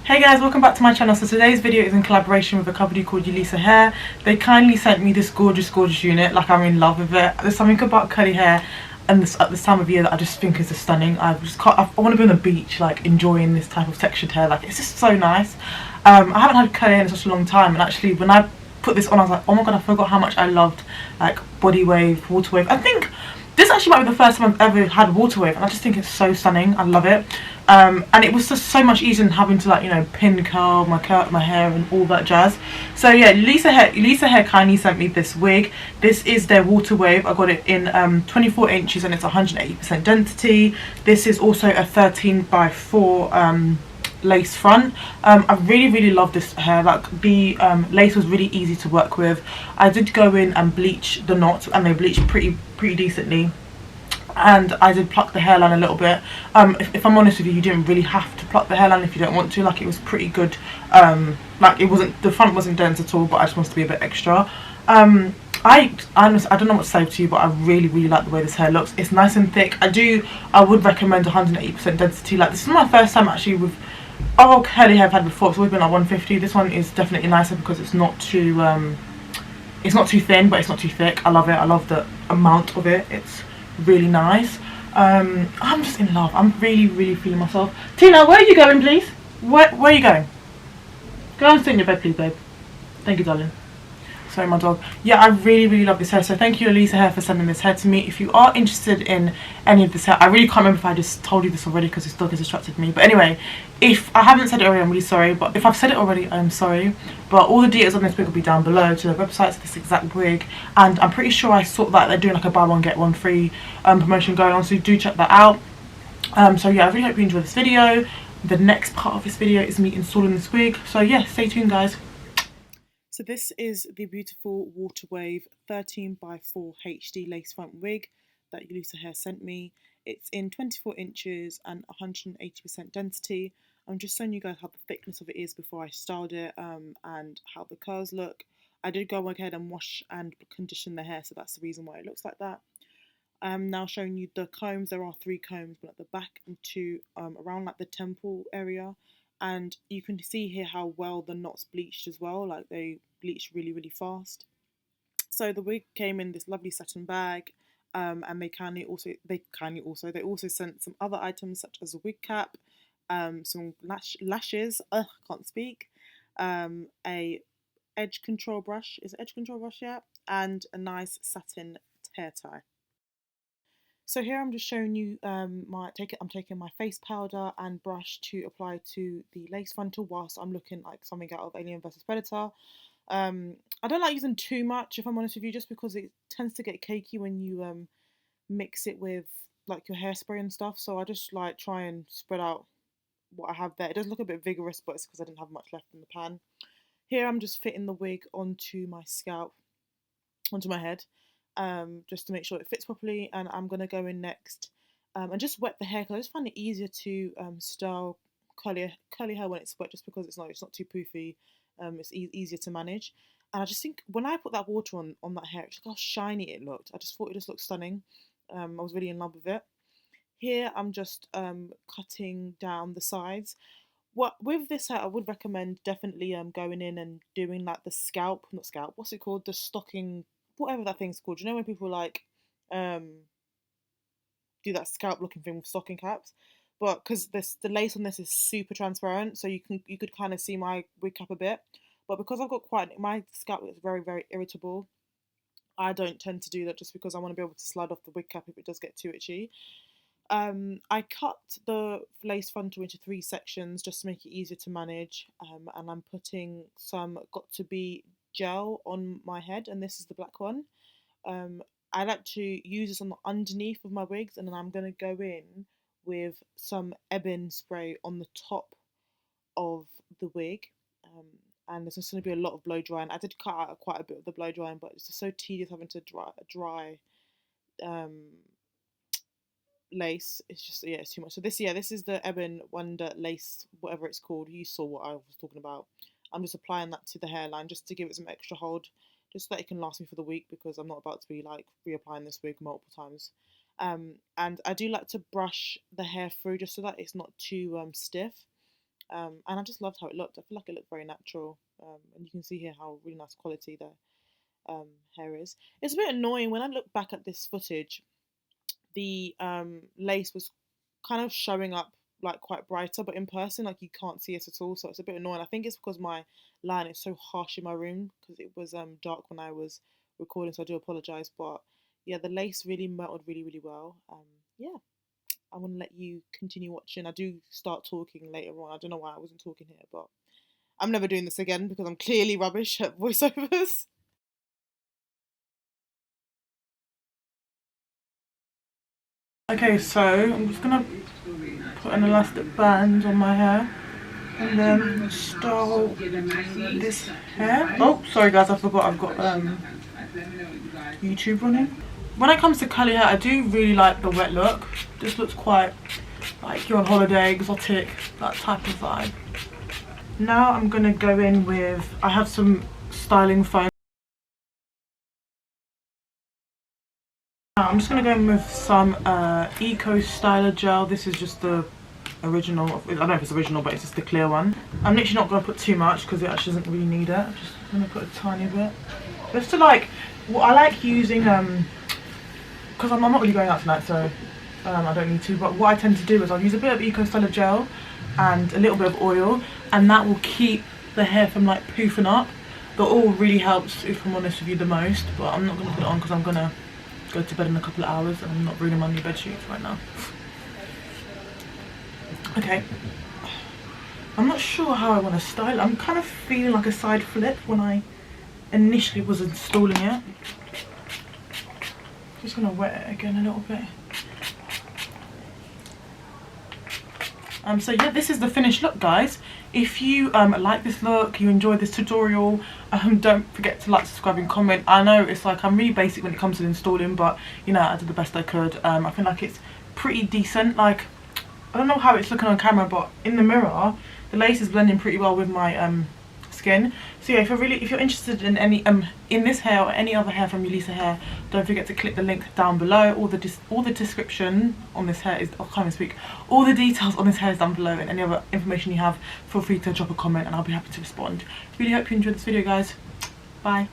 Hey guys, welcome back to my channel. So today's video is in collaboration with a company called Yolissa Hair. They kindly sent me this gorgeous unit. Like, I'm in love with it. There's something about curly hair and this at this time of year that I just think is just stunning. I want to be on the beach, like enjoying this type of textured hair. Like, it's just so nice. I haven't had curly hair in such a long time, and actually when I put this on, I was like, oh my god, I forgot how much I loved like body wave, water wave. I think this actually might be the first time I've ever had water wave, and I just think it's so stunning. I love it. And it was just so much easier than having to, like, you know, pin curl my hair and all that jazz. So yeah, Yolissa Hair kindly sent me this wig. This is their water wave. I got it in 24 inches and it's 180% density. This is also a 13 by 4 lace front. I really love this hair. Like, the lace was really easy to work with. I did go in and bleach the knots, and they bleached pretty decently, and I did pluck the hairline a little bit. If I'm honest with you, you didn't really have to pluck the hairline if you don't want to. Like, it was pretty good. Like, it wasn't, the front wasn't dense at all, but I just wanted to be a bit extra. I don't know what to say to you, but I really like the way this hair looks. It's nice and thick. I would recommend 180% density. Like, this is my first time actually with curly hair I've had before. It's always been like 150. This one is definitely nicer because it's not too thin, but it's not too thick. I love it. I love the amount of it. It's really nice. I'm just in love. I'm really feeling myself. Tina, where are you going, please? Where are you going? Go and sit in your bed, please, babe. Thank you, darling. Sorry, my dog. Yeah, I really love this hair. So thank you, Yolissa Hair, for sending this hair to me. If you are interested in any of this hair, I really can't remember if I just told you this already because this dog has distracted me. But anyway, if I haven't said it already, I'm really sorry. But if I've said it already, I'm sorry. But all the details on this wig will be down below, to the website, to this exact wig. And I'm pretty sure I saw that they're doing like a buy one get one free promotion going on. So do check that out. So yeah, I really hope you enjoy this video. The next part of this video is me installing this wig. So yeah, stay tuned, guys. So this is the beautiful Water Wave 13 by 4 HD lace front wig that Yolissa Hair sent me. It's in 24 inches and 180% density. I'm just showing you guys how the thickness of it is before I styled it, and how the curls look. I did go ahead and wash and condition the hair, so that's the reason why it looks like that. I'm now showing you the combs. There are 3 combs, one at the back and 2 around like the temple area. And you can see here how well the knots bleached as well. Like, they bleached really fast. So the wig came in this lovely satin bag, and they also sent some other items such as a wig cap, some lashes. I can't speak. A edge control brush. Is it edge control brush? Yeah, and a nice satin hair tie. So here I'm just showing you I'm taking my face powder and brush to apply to the lace frontal whilst I'm looking like something out of Alien vs Predator. I don't like using too much, if I'm honest with you, just because it tends to get cakey when you mix it with like your hairspray and stuff. So I just like try and spread out what I have there. It does look a bit vigorous, but it's because I didn't have much left in the pan. Here I'm just fitting the wig onto my scalp, onto my head, just to make sure it fits properly. And I'm going to go in next and just wet the hair, because I just find it easier to style curly hair when it's wet, just because it's not too poofy. It's easier to manage. And I just think when I put that water on that hair, just look how shiny it looked. I just thought it just looked stunning. I was really in love with it. Here I'm just cutting down the sides. What with this hair, I would recommend definitely going in and doing like the scalp, not scalp, what's it called? The stocking, whatever that thing's called. You know when people like um do that scalp looking thing with stocking caps? But because the lace on this is super transparent, so you could kind of see my wig cap a bit. But because I've got quite, my scalp is very irritable, I don't tend to do that, just because I want to be able to slide off the wig cap if it does get too itchy. I cut the lace frontal into 3 sections just to make it easier to manage, and I'm putting some Got To Be gel on my head, and this is the black one. Um, I like to use this on the underneath of my wigs, and then I'm going to go in with some ebony spray on the top of the wig. Um, and there's just going to be a lot of blow drying. I did cut out quite a bit of the blow drying, but it's just so tedious having to dry um, lace. It's just, yeah, it's too much. So this is the Ebon Wonder lace, whatever it's called. You saw what I was talking about. I'm just applying that to the hairline just to give it some extra hold, just so that it can last me for the week, because I'm not about to be like reapplying this wig multiple times. And I do like to brush the hair through just so that it's not too stiff. And I just loved how it looked. I feel like it looked very natural, and you can see here how really nice quality the hair is. It's a bit annoying when I look back at this footage. The lace was kind of showing up like quite brighter, but in person like you can't see it at all, so it's a bit annoying. I think it's because my line is so harsh in my room because it was dark when I was recording, so I do apologize. But yeah, the lace really melted really well. Yeah, I'm gonna let you continue watching. I do start talking later on. I don't know why I wasn't talking here, but I'm never doing this again because I'm clearly rubbish at voiceovers. Okay, so I'm just gonna put an elastic band on my hair and then style this hair. Oh, sorry guys, I forgot I've got YouTube running. When it comes to curly hair, I do really like the wet look. This looks quite like you're on holiday, exotic, that type of vibe. Now I'm gonna go in with, I have some styling foam. I'm just going to go in with some Eco Styler gel. This is just the original. I don't know if it's original, but it's just the clear one. I'm literally not going to put too much because it actually doesn't really need it. I'm just going to put a tiny bit. Just to like, well, I like using, because I'm not really going out tonight, so I don't need to. But what I tend to do is I'll use a bit of Eco Styler gel and a little bit of oil, and that will keep the hair from like poofing up. The oil really helps, if I'm honest with you, the most. But I'm not going to put it on because I'm going to go to bed in a couple of hours and I'm not ruining my new bed sheets right now. Okay, I'm not sure how I want to style it. I'm kind of feeling like a side flip when I initially was installing it. Just gonna wet it again a little bit. So yeah, this is the finished look, guys. If you like this look, you enjoyed this tutorial, don't forget to like, subscribe and comment. I know it's like I'm really basic when it comes to installing, but you know, I did the best I could. I feel like it's pretty decent. Like, I don't know how it's looking on camera, but in the mirror the lace is blending pretty well with my skin. So yeah, if you're interested in any in this hair or any other hair from Yolissa Hair, don't forget to click the link down below. All the description on this hair is, I can't even speak, all the details on this hair is down below, and any other information you have, feel free to drop a comment and I'll be happy to respond. Really hope you enjoyed this video, guys. Bye.